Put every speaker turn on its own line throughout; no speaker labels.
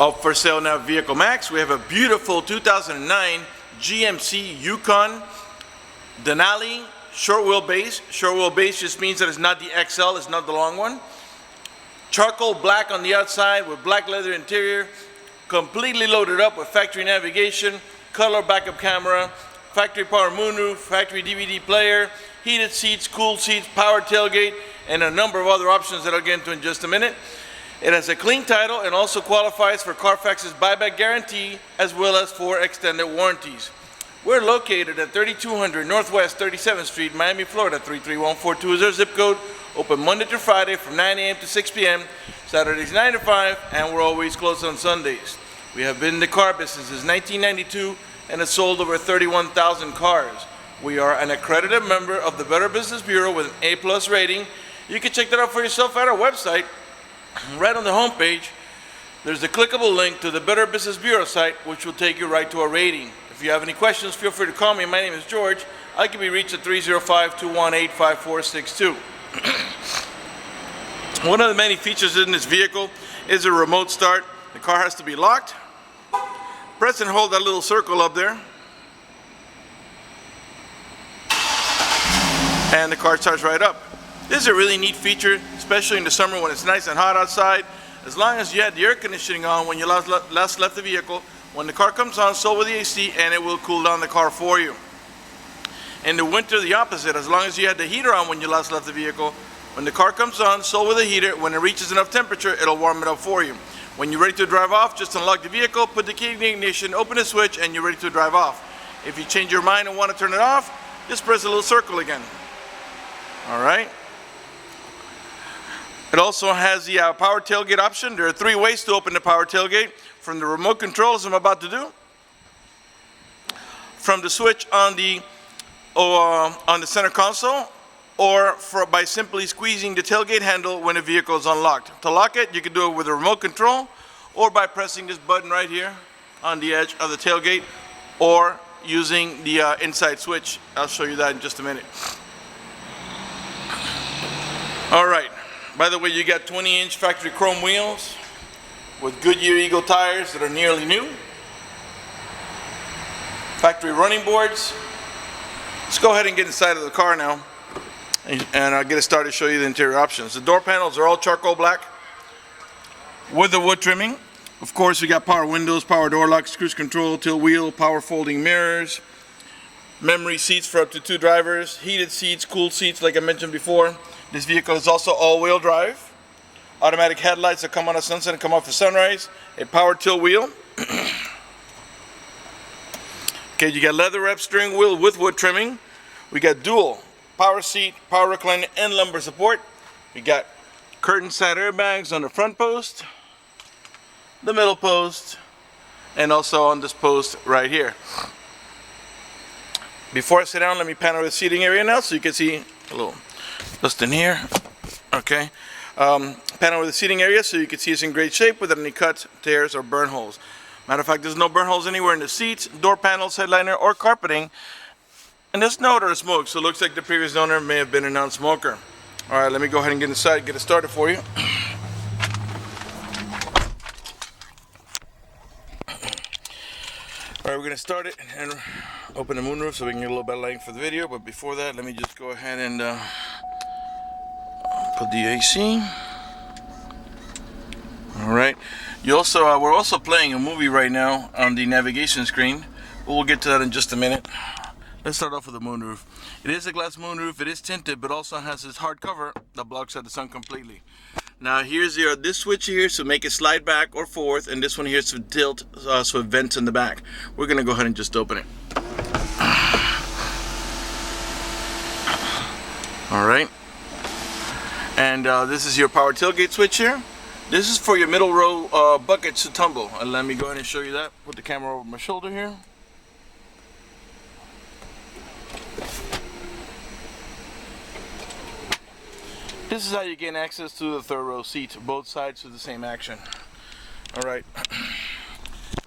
Up for sale now, Vehiclemax. We have a beautiful 2009 GMC Yukon Denali short wheelbase. Short wheelbase just means that it's not the XL, it's not the long one. Charcoal black on the outside with black leather interior, completely loaded up with factory navigation, color backup camera, factory power moonroof, factory DVD player, heated seats, cooled seats, power tailgate, and a number of other options that I'll get into in just a minute. It has a clean title and also qualifies for Carfax's buyback guarantee as well as for extended warranties. We're located at 3200 Northwest 37th Street, Miami, Florida 33142 is our zip code. Open Monday to Friday from 9 a.m. to 6 p.m., Saturdays 9 to 5, and we're always closed on Sundays. We have been in the car business since 1992 and have sold over 31,000 cars. We are an accredited member of the Better Business Bureau with an A+ rating. You can check that out for yourself at our website. Right on the homepage, there's a clickable link to the Better Business Bureau site, which will take you right to our rating. If you have any questions, feel free to call me. My name is George. I can be reached at 305-218-5462. One of the many features in this vehicle is a remote start. The car has to be locked. Press and hold that little circle up there, and the car starts right up. This is a really neat feature, especially in the summer when it's nice and hot outside. As long as you had the air conditioning on when you last left the vehicle, when the car comes on, so will the AC, and it will cool down the car for you. In the winter, the opposite. As long as you had the heater on when you last left the vehicle, when the car comes on, so will the heater. When it reaches enough temperature, it'll warm it up for you. When you're ready to drive off, just unlock the vehicle, put the key in the ignition, open the switch, and you're ready to drive off. If you change your mind and want to turn it off, just press the little circle again. All right. It also has the power tailgate option. There are 3 ways to open the power tailgate. From the remote control, as I'm about to do, from the switch on the center console, or by simply squeezing the tailgate handle when the vehicle is unlocked. To lock it, you can do it with a remote control, or by pressing this button right here on the edge of the tailgate, or using the inside switch. I'll show you that in just a minute. All right. By the way, you got 20-inch factory chrome wheels with Goodyear Eagle tires that are nearly new. Factory running boards. Let's go ahead and get inside of the car now, and I'll get it started to show you the interior options. The door panels are all charcoal black with the wood trimming. Of course, we got power windows, power door locks, cruise control, tilt wheel, power folding mirrors, memory seats for up to 2 drivers, heated seats, cooled seats like I mentioned before. This vehicle is also all-wheel drive. Automatic headlights that come on at sunset and come off at sunrise. A power tilt wheel. Okay, you got leather wrap steering wheel with wood trimming. We got dual power seat, power recliner, and lumbar support. We got curtain side airbags on the front post, the middle post, and also on this post right here. Before I sit down, let me pan over the seating area now so you can see a little just in here. Okay. Pan over the seating area so you can see it's in great shape without any cuts, tears, or burn holes. Matter of fact, there's no burn holes anywhere in the seats, door panels, headliner, or carpeting. And there's no odor of smoke, so it looks like the previous owner may have been a non-smoker. All right, let me go ahead and get inside, get it started for you. All right, we're gonna start it and open the moonroof so we can get a little bit of lighting for the video. But before that, let me just go ahead and put the AC. All right. We're also playing a movie right now on the navigation screen. We'll get to that in just a minute. Let's start off with the moonroof. It is a glass moonroof. It is tinted, but also has this hard cover that blocks out the sun completely. Now here's this switch here to make it slide back or forth, and this one here to tilt so it vents in the back. We're gonna go ahead and just open it. All right. And this is your power tailgate switch here. This is for your middle row buckets to tumble. And let me go ahead and show you that. Put the camera over my shoulder here. This is how you gain access to the 3rd row seats, both sides of the same action. All right.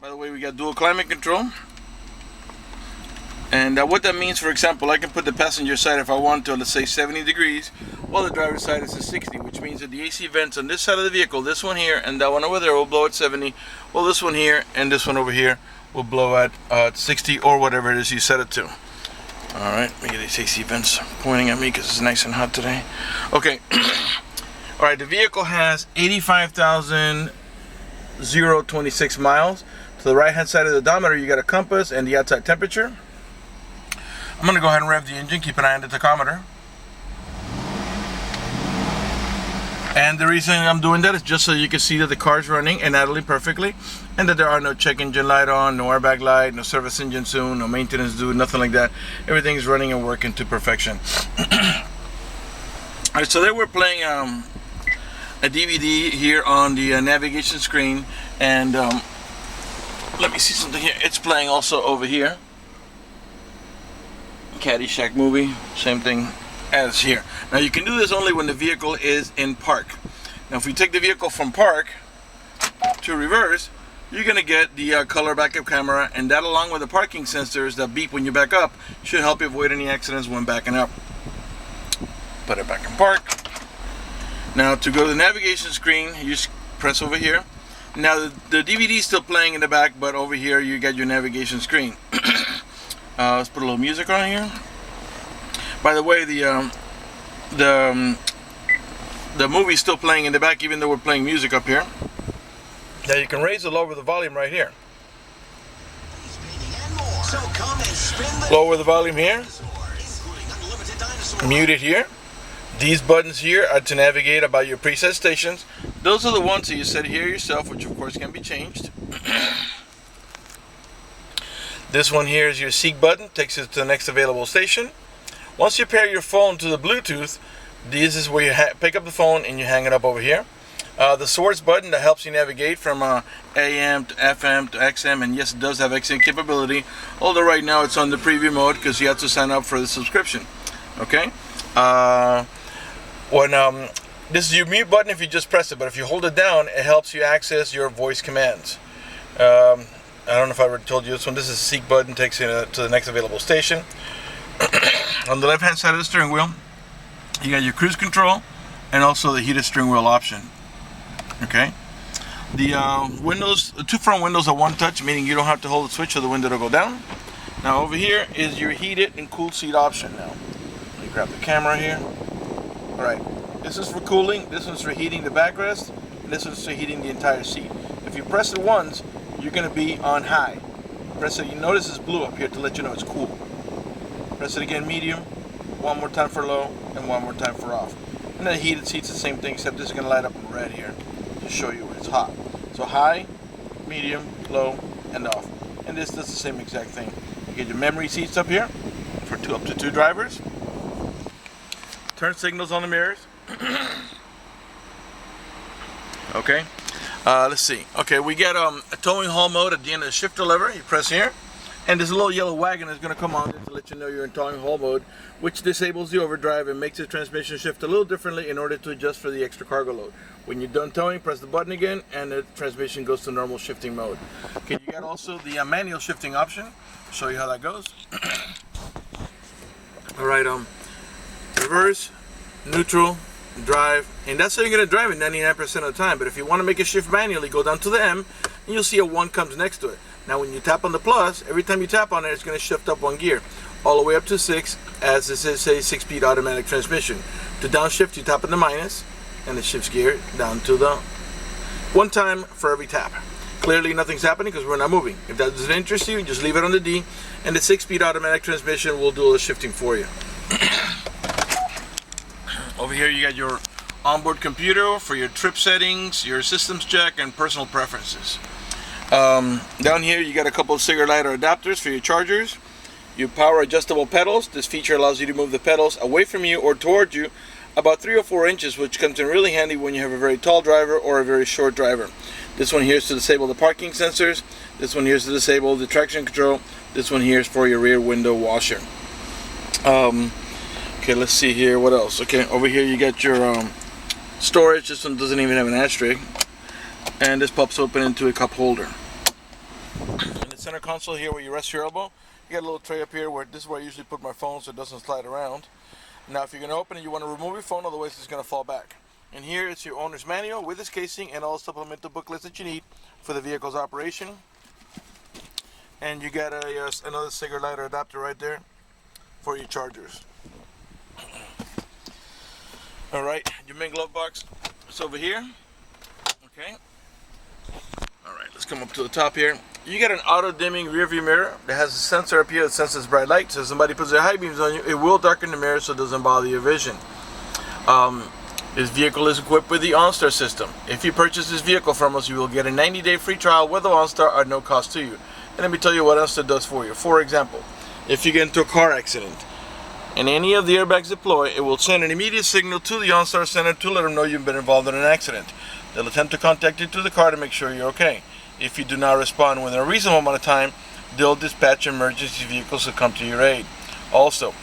By the way, we got dual climate control. And what that means, for example, I can put the passenger side if I want to, let's say 70 degrees, while the driver's side is at 60, which means that the AC vents on this side of the vehicle, this one here and that one over there, will blow at 70, while this one here and this one over here will blow at 60 or whatever it is you set it to. Alright, let me get these AC vents pointing at me because it's nice and hot today. Okay. Alright, the vehicle has 85,026 miles. To the right hand side of the odometer, you got a compass and the outside temperature. I'm going to go ahead and rev the engine, keep an eye on the tachometer. And the reason I'm doing that is just so you can see that the car's running and idling perfectly, and that there are no check engine light on, no airbag light, no service engine soon, no maintenance due, nothing like that. Everything's running and working to perfection. Alright, so there we're playing a DVD here on the navigation screen, and let me see something here. It's playing also over here. Caddyshack movie, same thing as here. Now you can do this only when the vehicle is in park. Now if we take the vehicle from park to reverse, you're going to get the color backup camera, and that along with the parking sensors that beep when you back up should help you avoid any accidents when backing up. Put it back in park. Now to go to the navigation screen, you just press over here. Now the DVD is still playing in the back, but over here you got your navigation screen. Let's put a little music on here. By the way, the movie's still playing in the back, even though we're playing music up here. Now you can raise or lower the volume right here. Lower the volume here. Mute it here. These buttons here are to navigate about your preset stations. Those are the ones that you set here yourself, which of course can be changed. This one here is your seek button, takes you to the next available station. Once you pair your phone to the Bluetooth, this is where you pick up the phone and you hang it up over here. The source button that helps you navigate from AM to FM to XM, and yes, it does have XM capability, although right now it's on the preview mode because you have to sign up for the subscription. Okay? This is your mute button if you just press it, but if you hold it down, it helps you access your voice commands. I don't know if I already told you this one. This is the seek button, takes you to the next available station. On the left hand side of the steering wheel, you got your cruise control and also the heated steering wheel option. Okay, the two front windows are one touch, meaning you don't have to hold the switch for the window to go down. Now over here is your heated and cooled seat option. Now let me grab the camera here. All right, this is for cooling, this one's for heating the backrest, and this one's for heating the entire seat. If you press it once, you're going to be on high. Press it, you notice it's blue up here to let you know it's cool. Press it again, medium, one more time for low, and one more time for off. And then heated seats, the same thing, except this is going to light up in red here to show you when it's hot. So high, medium, low, and off. And this does the same exact thing. You get your memory seats up here for up to two drivers. Turn signals on the mirrors. Okay. Let's see. Okay, we get a towing haul mode at the end of the shifter lever. You press here, and this little yellow wagon is going to come on to let you know you're in towing haul mode, which disables the overdrive and makes the transmission shift a little differently in order to adjust for the extra cargo load. When you're done towing, press the button again, and the transmission goes to normal shifting mode. Okay, you got also the manual shifting option. I'll show you how that goes. All right, reverse, neutral, drive, and that's how you're going to drive it 99% of the time. But if you want to make it shift manually, go down to the M, and you'll see a 1 comes next to it. Now when you tap on the plus, every time you tap on it, it's going to shift up 1 gear, all the way up to 6, as this is a 6-speed automatic transmission. To downshift, you tap on the minus, and it shifts gear down to the 1 time for every tap. Clearly nothing's happening because we're not moving. If that doesn't interest you, just leave it on the D, and the 6-speed automatic transmission will do all the shifting for you. Over here you got your onboard computer for your trip settings, your systems check, and personal preferences. Down here you got a couple of cigarette lighter adapters for your chargers. Your power adjustable pedals. This feature allows you to move the pedals away from you or towards you about 3 or 4 inches, which comes in really handy when you have a very tall driver or a very short driver. This one here is to disable the parking sensors. This one here is to disable the traction control. This one here is for your rear window washer. Okay, let's see here, what else? Okay, over here you got your storage. This one doesn't even have an ashtray. And this pops open into a cup holder. In the center console here where you rest your elbow, you got a little tray up here where this is where I usually put my phone so it doesn't slide around. Now if you're going to open it, you want to remove your phone, otherwise it's going to fall back. And here is your owner's manual with its casing and all supplemental booklets that you need for the vehicle's operation. And you got another cigarette lighter adapter right there for your chargers. Alright, your main glove box is over here. Okay. Alright, let's come up to the top here. You get an auto dimming rear view mirror that has a sensor up here that senses bright light. So if somebody puts their high beams on you, it will darken the mirror so it doesn't bother your vision. This vehicle is equipped with the OnStar system. If you purchase this vehicle from us, you will get a 90-day free trial with the OnStar at no cost to you. And let me tell you what OnStar does for you. For example, if you get into a car accident and any of the airbags deploy, it will send an immediate signal to the OnStar center to let them know you've been involved in an accident. They'll attempt to contact you through the car to make sure you're okay. If you do not respond within a reasonable amount of time, they'll dispatch emergency vehicles to come to your aid. Also,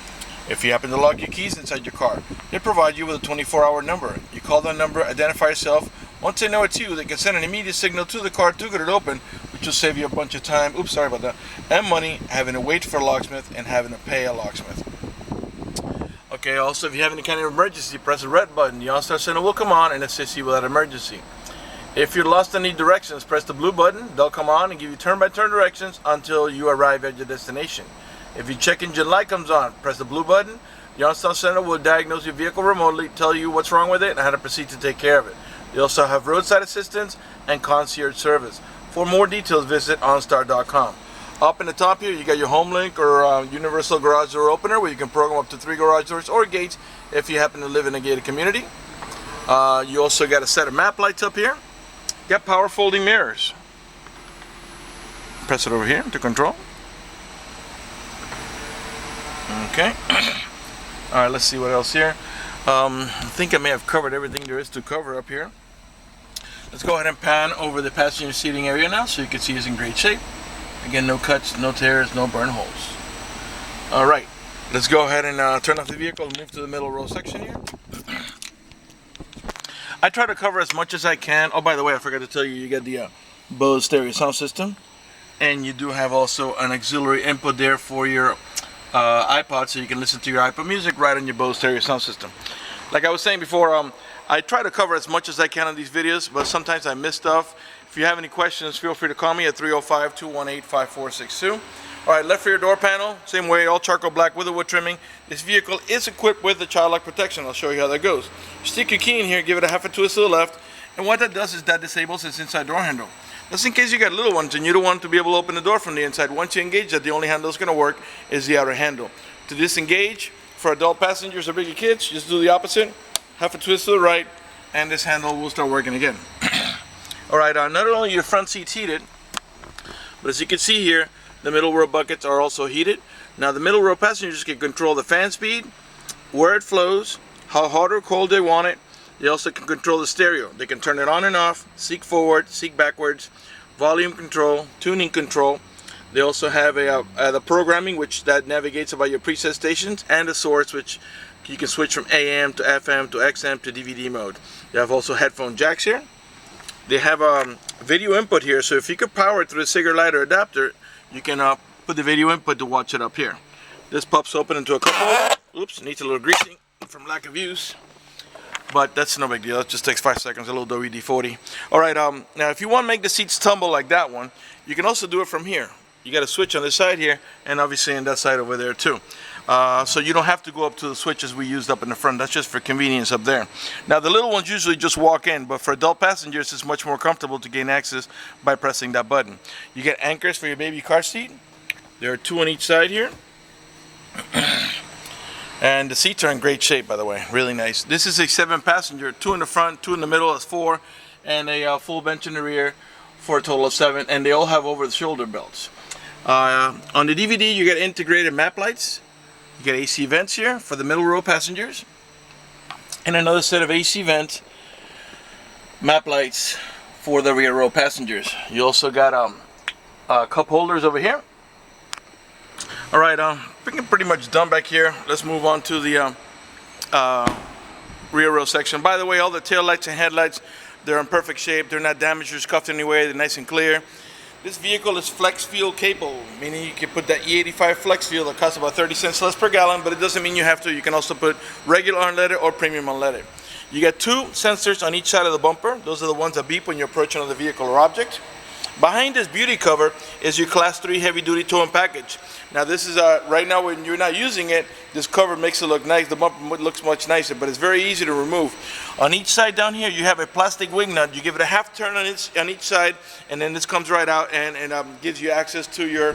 if you happen to lock your keys inside your car, they provide you with a 24-hour number. You call that number, identify yourself. Once they know it's you, they can send an immediate signal to the car to get it open, which will save you a bunch of time, oops, sorry about that, and money having to wait for a locksmith and having to pay a locksmith. Okay, also if you have any kind of emergency, press the red button. The OnStar Center will come on and assist you with that emergency. If you're lost in any directions, press the blue button. They'll come on and give you turn-by-turn directions until you arrive at your destination. If your check engine light comes on, press the blue button. The OnStar Center will diagnose your vehicle remotely, tell you what's wrong with it, and how to proceed to take care of it. They also have roadside assistance and concierge service. For more details, visit OnStar.com. Up in the top here, you got your HomeLink or Universal Garage Door Opener, where you can program up to 3 garage doors or gates if you happen to live in a gated community. You also got a set of map lights up here. Got power folding mirrors. Press it over here to control. Okay. Alright, let's see what else here. I think I may have covered everything there is to cover up here. Let's go ahead and pan over the passenger seating area now so you can see it's in great shape. Again, no cuts, no tears, no burn holes. Alright, let's go ahead and turn off the vehicle and move to the middle row section here. I try to cover as much as I can. Oh, by the way, I forgot to tell you, you get the Bose stereo sound system. And you do have also an auxiliary input there for your iPod, so you can listen to your iPod music right on your Bose stereo sound system. Like I was saying before, I try to cover as much as I can on these videos, but sometimes I miss stuff. If you have any questions, feel free to call me at 305-218-5462. Alright, left rear door panel, same way, all charcoal black with the wood trimming. This vehicle is equipped with the child lock protection. I'll show you how that goes. Stick your key in here, give it a half a twist to the left, and what that does is that disables its inside door handle. Just in case you got little ones and you don't want to be able to open the door from the inside, once you engage that, the only handle that's going to work is the outer handle. To disengage, for adult passengers or bigger kids, just do the opposite, half a twist to the right, and this handle will start working again. Alright, not only are your front seats heated, but as you can see here, the middle row buckets are also heated. Now the middle row passengers can control the fan speed, where it flows, how hot or cold they want it. They also can control the stereo. They can turn it on and off, seek forward, seek backwards, volume control, tuning control. They also have the programming, which that navigates about your preset stations, and the source, which you can switch from AM to FM to XM to DVD mode. They have also headphone jacks here. They have a video input here, so if you could power it through the cigarette lighter adapter, you can put the video input to watch it up here. This pops open into a cup holder. Oops, needs a little greasing from lack of use. But that's no big deal. It just takes 5 seconds, a little WD-40. Alright, now if you want to make the seats tumble like that one, you can also do it from here. You got a switch on this side here, and obviously on that side over there too. So you don't have to go up to the switches we used up in the front. That's just for convenience up there. Now the little ones usually just walk in, but for adult passengers it's much more comfortable to gain access by pressing that button. You get anchors for your baby car seat. There are 2 on each side here. And the seats are in great shape, by the way, really nice. This is a 7-passenger, 2 in the front, 2 in the middle, that's 4, and a full bench in the rear for a total of 7, and they all have over-the-shoulder belts. On the DVD you get integrated map lights. You get AC vents here for the middle row passengers, and another set of AC vent map lights for the rear row passengers. You also got cup holders over here. Alright, we're pretty much done back here. Let's move on to the rear row section. By the way, all the tail lights and headlights, they're in perfect shape. They're not damaged or scuffed anyway. They're nice and clear. This vehicle is flex fuel capable, meaning you can put that E85 flex fuel that costs about 30 cents less per gallon, but it doesn't mean you have to. You can also put regular unleaded or premium unleaded. You get two sensors on each side of the bumper. Those are the ones that beep when you're approaching another vehicle or object. Behind this beauty cover is your Class 3 heavy-duty towing package. Now this is, right now when you're not using it, this cover makes it look nice. The bumper looks much nicer, but it's very easy to remove. On each side down here, you have a plastic wing nut. You give it a half turn on each side, and then this comes right out and gives you access to your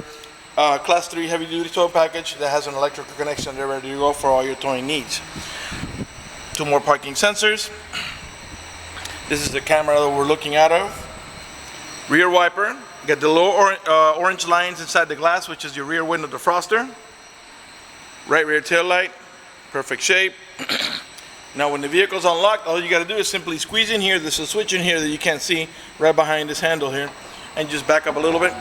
Class 3 heavy-duty towing package that has an electrical connection. They're ready to go for all your towing needs. Two more parking sensors. This is the camera that we're looking out of. Rear wiper. You got the low orange lines inside the glass, which is your rear window defroster. Right rear tail light. Perfect shape. Now when the vehicle's unlocked, all you got to do is simply squeeze in here. There's a switch in here that you can't see right behind this handle here. And just back up a little bit.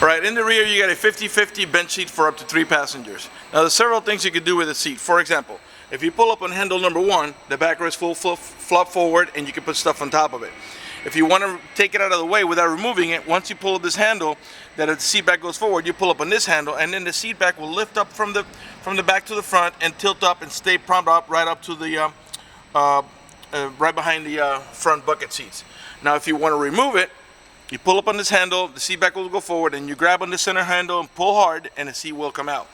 Alright, in the rear you got a 50-50 bench seat for up to 3 passengers. Now there's several things you could do with the seat. For example, if you pull up on handle number 1, the backrest will flop forward and you can put stuff on top of it. If you want to take it out of the way without removing it, once you pull up this handle, that the seat back goes forward, you pull up on this handle and then the seat back will lift up from the back to the front and tilt up and stay propped up right up to the right behind the front bucket seats. Now if you want to remove it, you pull up on this handle, the seat back will go forward, and you grab on the center handle and pull hard, and the seat will come out.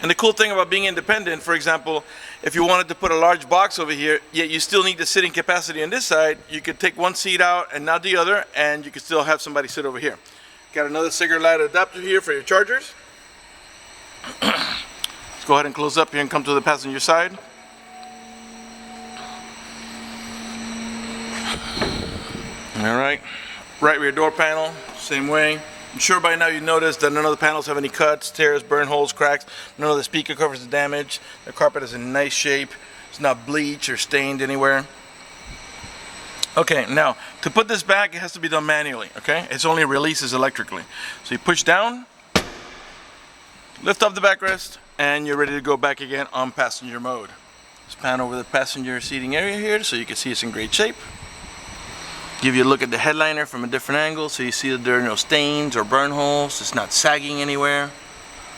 And the cool thing about being independent, for example, if you wanted to put a large box over here, yet you still need the sitting capacity on this side, you could take one seat out and not the other, and you could still have somebody sit over here. Got another cigarette light adapter here for your chargers. Let's go ahead and close up here and come to the passenger side. All right. Right rear door panel, same way. I'm sure by now you noticed that none of the panels have any cuts, tears, burn holes, cracks. None of the speaker covers are damaged. The carpet is in nice shape. It's not bleached or stained anywhere. Okay, now to put this back, it has to be done manually, okay? It's only releases electrically. So you push down, lift up the backrest, and you're ready to go back again on passenger mode. Let's pan over the passenger seating area here so you can see it's in great shape. Give you a look at the headliner from a different angle so you see that there are no stains or burn holes. It's not sagging anywhere.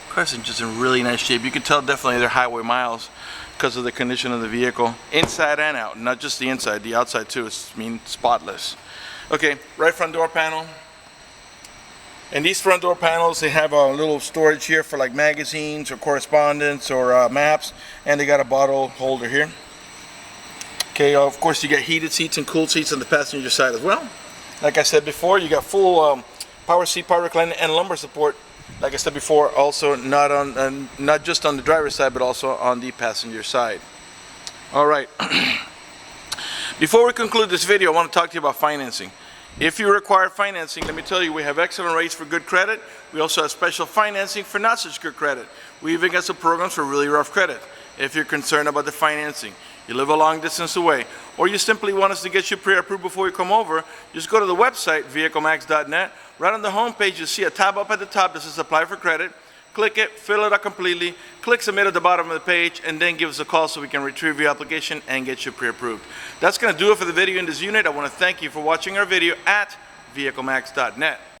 Car's just in really nice shape. You can tell definitely they're highway miles because of the condition of the vehicle, inside and out, not just the inside, the outside too. It's spotless. Okay, right front door panel. And these front door panels, they have a little storage here for like magazines or correspondence or maps, and they got a bottle holder here. Okay, of course you got heated seats and cooled seats on the passenger side as well. Like I said before, you got full power seat, power recliner, and lumbar support. Like I said before, also not just on the driver's side, but also on the passenger side. All right. Before we conclude this video, I want to talk to you about financing. If you require financing, let me tell you, we have excellent rates for good credit. We also have special financing for not such good credit. We even got some programs for really rough credit. If you're concerned about the financing, you live a long distance away, or you simply want us to get you pre-approved before you come over, just go to the website, vehiclemax.net. Right on the home page, you'll see a tab up at the top that says Apply for Credit. Click it, fill it out completely, click Submit at the bottom of the page, and then give us a call so we can retrieve your application and get you pre-approved. That's going to do it for the video in this unit. I want to thank you for watching our video at vehiclemax.net.